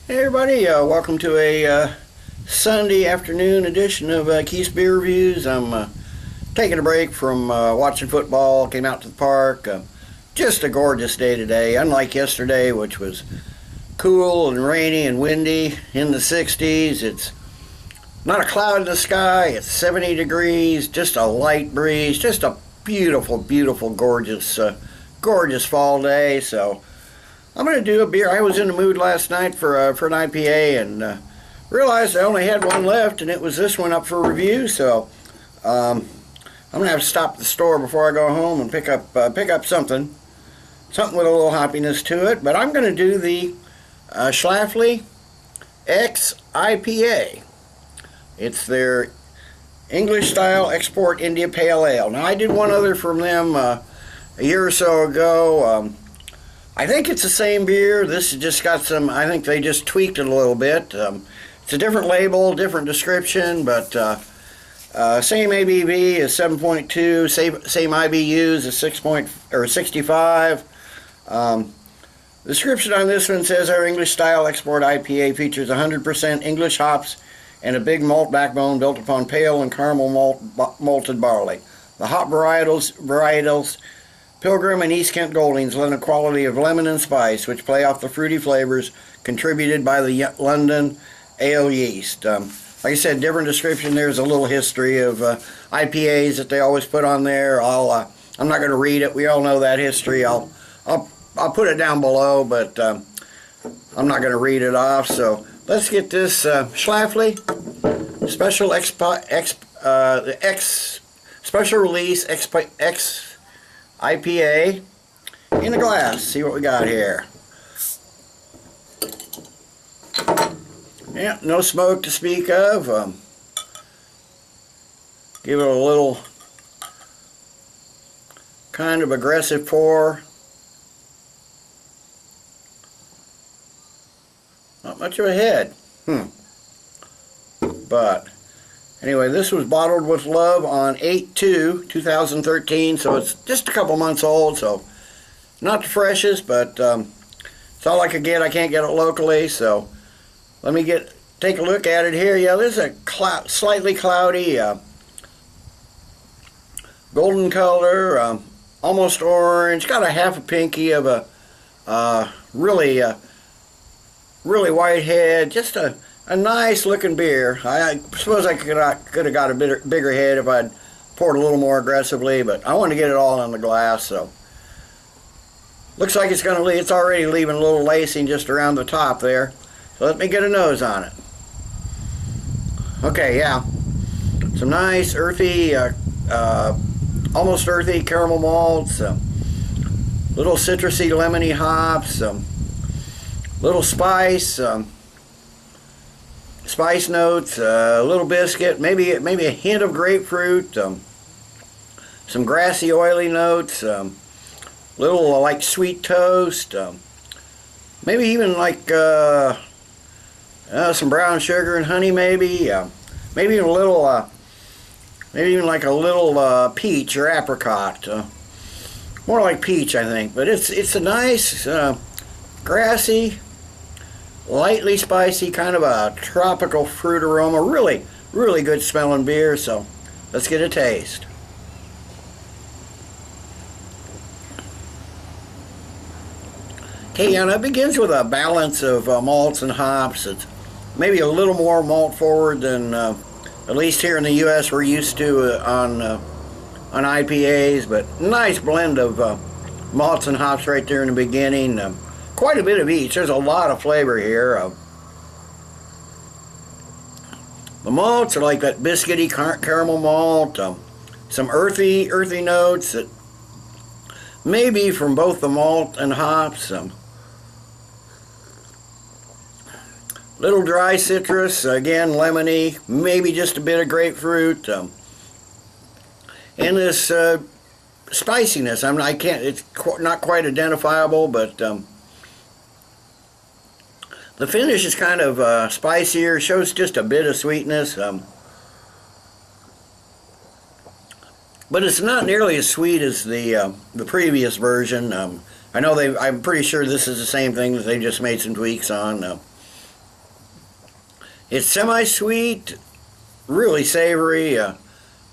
Hey everybody, welcome to a Sunday afternoon edition of Keith's Beer Reviews. I'm taking a break from watching football, came out to the park. Just a gorgeous day today, unlike yesterday, which was cool and rainy and windy in the 60s. It's not a cloud in the sky, it's 70 degrees, just a light breeze, just a beautiful, beautiful, gorgeous fall day. So I'm going to do a beer. I was in the mood last night for an IPA and realized I only had one left, and it was this one up for review. So I'm going to have to stop at the store before I go home and pick up something with a little hoppiness to it. But I'm going to do the Schlafly XIPA. It's their English Style Export India Pale Ale. Now, I did one other from them a year or so ago. I think it's the same beer. This has just got some, I think they just tweaked it a little bit. It's a different label, different description, but same ABV is 7.2, same IBUs is 65. The description on this one says our English Style Export IPA features 100% English hops and a big malt backbone built upon pale and caramel malted barley. The hop varietals Pilgrim and East Kent Goldings lend a quality of lemon and spice, which play off the fruity flavors contributed by the London ale yeast. Like I said, different description. There's a little history of IPAs that they always put on there. I'm not going to read it. We all know that history. I'll put it down below, but I'm not going to read it off. So let's get this Schlafly Special Release IPA in a glass. See what we got here. Yeah, no smoke to speak of. Give it a little kind of aggressive pour. Not much of a head. But anyway, this was bottled with love on 8/2/2013, so it's just a couple months old, so not the freshest, but it's all I could get. I can't get it locally, so let me take a look at it here. Yeah, this is a slightly cloudy, golden color, almost orange. Got a half a pinky of a really white head. Just a nice looking beer. I suppose I could have got a bigger head if I'd poured a little more aggressively, but I want to get it all in the glass. So looks like it's already leaving a little lacing just around the top there. So let me get a nose on it. Okay, yeah, some nice earthy, almost earthy caramel malts, little citrusy lemony hops, little spice. Spice notes, a little biscuit, maybe a hint of grapefruit, some grassy oily notes, little like sweet toast, maybe even like some brown sugar and honey, maybe even a little, maybe even like a little peach or apricot, more like peach, I think. But it's a nice grassy, lightly spicy, kind of a tropical fruit aroma. Really, really good smelling beer. So let's get a taste. Okay, and it begins with a balance of malts and hops. It's maybe a little more malt forward than at least here in the U.S. we're used to on IPAs, but nice blend of malts and hops right there in the beginning. Quite a bit of each. There's a lot of flavor here. The malts are like that biscuity caramel malt. Some earthy notes that may be from both the malt and hops. Little dry citrus, again lemony, maybe just a bit of grapefruit. And this spiciness. It's not quite identifiable, but the finish is kind of spicier, shows just a bit of sweetness, but it's not nearly as sweet as the previous version. I know I'm pretty sure this is the same thing that they just made some tweaks on. It's semi-sweet, really savory. Like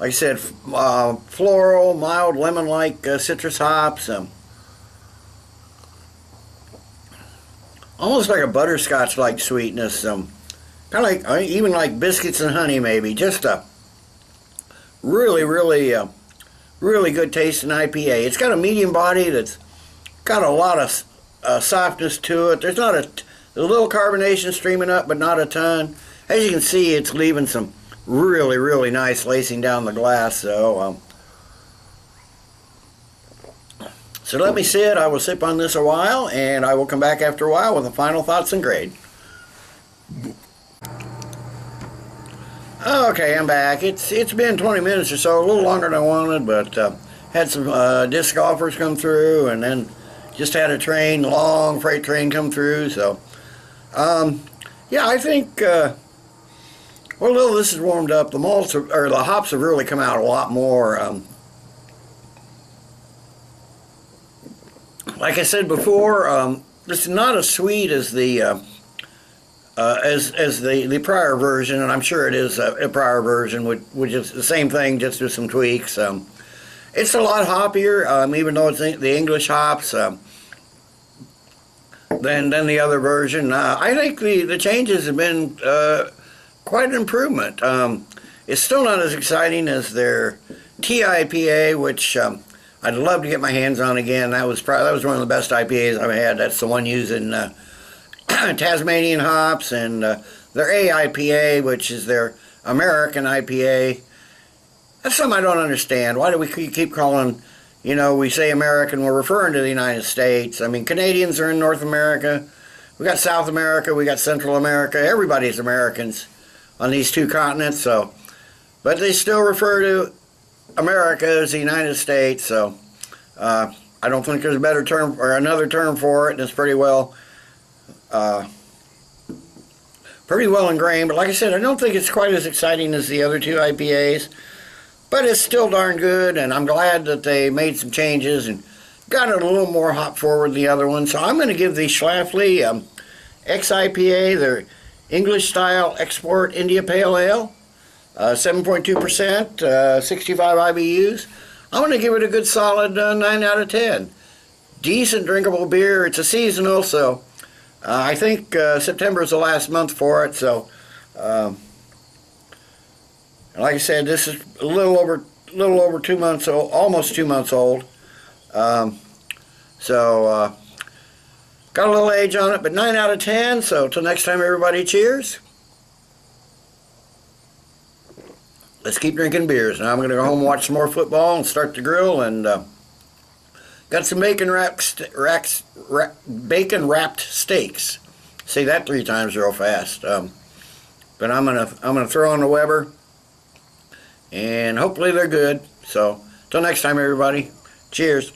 I said, floral, mild, lemon-like citrus hops. Almost like a butterscotch-like sweetness. Kind of like, even like biscuits and honey, maybe. Just a really, really, really good tasting IPA. It's got a medium body that's got a lot of softness to it. There's not a little carbonation streaming up, but not a ton. As you can see, it's leaving some really, really nice lacing down the glass. So let me sit. I will sip on this a while, and I will come back after a while with the final thoughts and grade. Okay, I'm back. It's been 20 minutes or so, a little longer than I wanted, but had some disc golfers come through, and then just had a train, long freight train come through. So yeah, I think well, a little this is warmed up. The malts or the hops have really come out a lot more. Like I said before, it's not as sweet as the the prior version, and I'm sure it is a prior version, which is the same thing, just with some tweaks. It's a lot hoppier, even though it's the English hops, than the other version. I think the changes have been quite an improvement. It's still not as exciting as their TIPA, which I'd love to get my hands on again. That was one of the best IPAs I've had. That's the one using Tasmanian hops, and their AIPA, which is their American IPA. That's something I don't understand. Why do we keep calling, we say American, we're referring to the United States. I mean, Canadians are in North America. We got South America, we got Central America. Everybody's Americans on these two continents, but they still refer to America as the United States, so I don't think there's a better term or another term for it, and it's pretty well ingrained. But like I said, I don't think it's quite as exciting as the other two IPAs, but it's still darn good, and I'm glad that they made some changes and got it a little more hop forward than the other one. So I'm going to give the Schlafly XIPA, their English Style Export India Pale Ale, 7.2%, 65 IBUs. I'm going to give it a good solid 9 out of 10. Decent drinkable beer. It's a seasonal, so I think September is the last month for it. So, like I said, this is a little over 2 months old, almost 2 months old. So got a little age on it, but 9 out of 10. So till next time, everybody, cheers. Let's keep drinking beers. Now I'm going to go home and watch some more football and start the grill, and got some bacon wrapped steaks. Say that 3 times real fast. But I'm gonna throw on the Weber, and hopefully they're good. So till next time, everybody. Cheers.